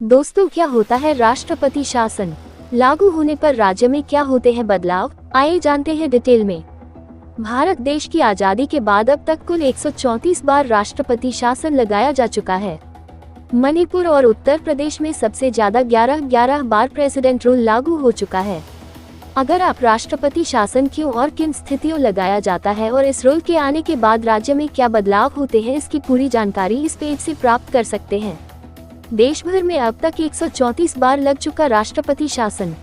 दोस्तों, क्या होता है राष्ट्रपति शासन? लागू होने पर राज्य में क्या होते हैं बदलाव? आइए जानते हैं डिटेल में। भारत देश की आजादी के बाद अब तक कुल 134 बार राष्ट्रपति शासन लगाया जा चुका है। मणिपुर और उत्तर प्रदेश में सबसे ज्यादा 11 बार प्रेसिडेंट रूल लागू हो चुका है। अगर आप राष्ट्रपति शासन क्यों और किन स्थितियों लगाया जाता है और इस रूल के आने के बाद राज्य में क्या बदलाव होते हैं, इसकी पूरी जानकारी इस पेज से प्राप्त कर सकते हैं। देश भर में अब तक 134 बार लग चुका राष्ट्रपति शासन।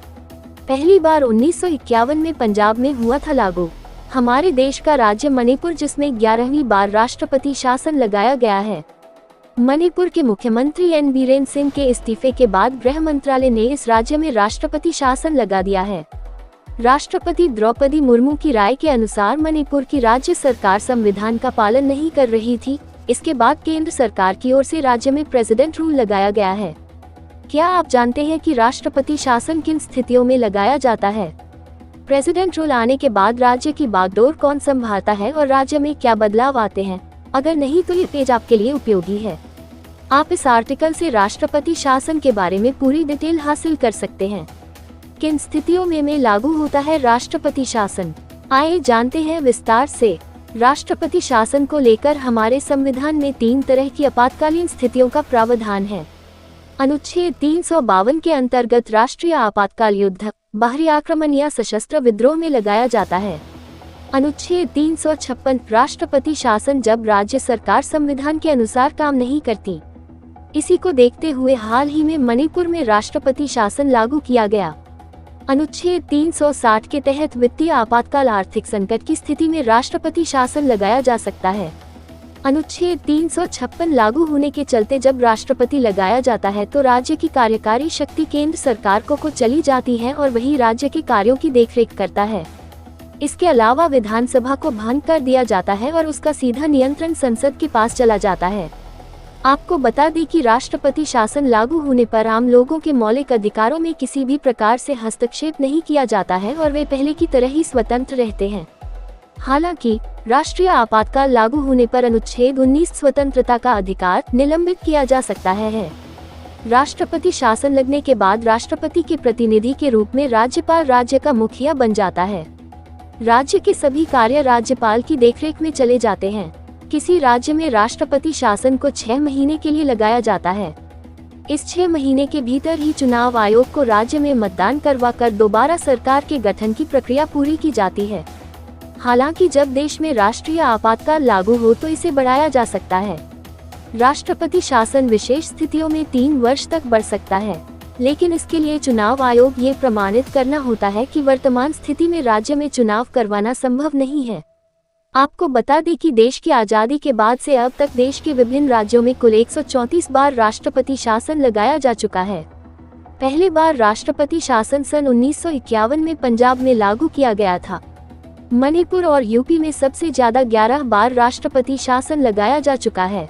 पहली बार 1951 में पंजाब में हुआ था लागू। हमारे देश का राज्य मणिपुर, जिसमें 11वीं बार राष्ट्रपति शासन लगाया गया है। मणिपुर के मुख्यमंत्री एन बीरेन सिंह के इस्तीफे के बाद गृह मंत्रालय ने इस राज्य में राष्ट्रपति शासन लगा दिया है। राष्ट्रपति द्रौपदी मुर्मू की राय के अनुसार मणिपुर की राज्य सरकार संविधान का पालन नहीं कर रही थी। इसके बाद केंद्र सरकार की ओर से राज्य में प्रेसिडेंट रूल लगाया गया है। क्या आप जानते हैं कि राष्ट्रपति शासन किन स्थितियों में लगाया जाता है? प्रेसिडेंट रूल आने के बाद राज्य की बागडोर कौन संभालता है और राज्य में क्या बदलाव आते हैं? अगर नहीं तो ये पेज आपके लिए उपयोगी है। आप इस आर्टिकल से राष्ट्रपति शासन के बारे में पूरी डिटेल हासिल कर सकते हैं। किन स्थितियों में लागू होता है राष्ट्रपति शासन? आइए जानते हैं विस्तार से। राष्ट्रपति शासन को लेकर हमारे संविधान में 3 तरह की आपातकालीन स्थितियों का प्रावधान है। अनुच्छेद 352 के अंतर्गत राष्ट्रीय आपातकाल युद्ध, बाहरी आक्रमण या सशस्त्र विद्रोह में लगाया जाता है। अनुच्छेद 356 राष्ट्रपति शासन, जब राज्य सरकार संविधान के अनुसार काम नहीं करती। इसी को देखते हुए हाल ही में मणिपुर में राष्ट्रपति शासन लागू किया गया। अनुच्छेद 360 के तहत वित्तीय आपातकाल, आर्थिक संकट की स्थिति में राष्ट्रपति शासन लगाया जा सकता है। अनुच्छेद 356 लागू होने के चलते जब राष्ट्रपति लगाया जाता है तो राज्य की कार्यकारी शक्ति केंद्र सरकार को चली जाती है और वही राज्य के कार्यों की देखरेख करता है। इसके अलावा विधानसभा को भंग कर दिया जाता है और उसका सीधा नियंत्रण संसद के पास चला जाता है। आपको बता दें कि राष्ट्रपति शासन लागू होने पर आम लोगों के मौलिक अधिकारों में किसी भी प्रकार से हस्तक्षेप नहीं किया जाता है और वे पहले की तरह ही स्वतंत्र रहते हैं। हालांकि राष्ट्रीय आपातकाल लागू होने पर अनुच्छेद 19 स्वतंत्रता का अधिकार निलंबित किया जा सकता है। राष्ट्रपति शासन लगने के बाद राष्ट्रपति के प्रतिनिधि के रूप में राज्यपाल राज्य का मुखिया बन जाता है। राज्य के सभी कार्य राज्यपाल की देखरेख में चले जाते हैं। किसी राज्य में राष्ट्रपति शासन को 6 महीने के लिए लगाया जाता है। इस 6 महीने के भीतर ही चुनाव आयोग को राज्य में मतदान करवाकर दोबारा सरकार के गठन की प्रक्रिया पूरी की जाती है। हालांकि जब देश में राष्ट्रीय आपातकाल लागू हो तो इसे बढ़ाया जा सकता है। राष्ट्रपति शासन विशेष स्थितियों में 3 वर्ष तक बढ़ सकता है, लेकिन इसके लिए चुनाव आयोग ये प्रमाणित करना होता है कि वर्तमान स्थिति में राज्य में चुनाव करवाना संभव नहीं है। आपको बता दें कि देश की आजादी के बाद से अब तक देश के विभिन्न राज्यों में कुल 134 बार राष्ट्रपति शासन लगाया जा चुका है। पहली बार राष्ट्रपति शासन सन 1951 में पंजाब में लागू किया गया था। मणिपुर और यूपी में सबसे ज्यादा 11 बार राष्ट्रपति शासन लगाया जा चुका है।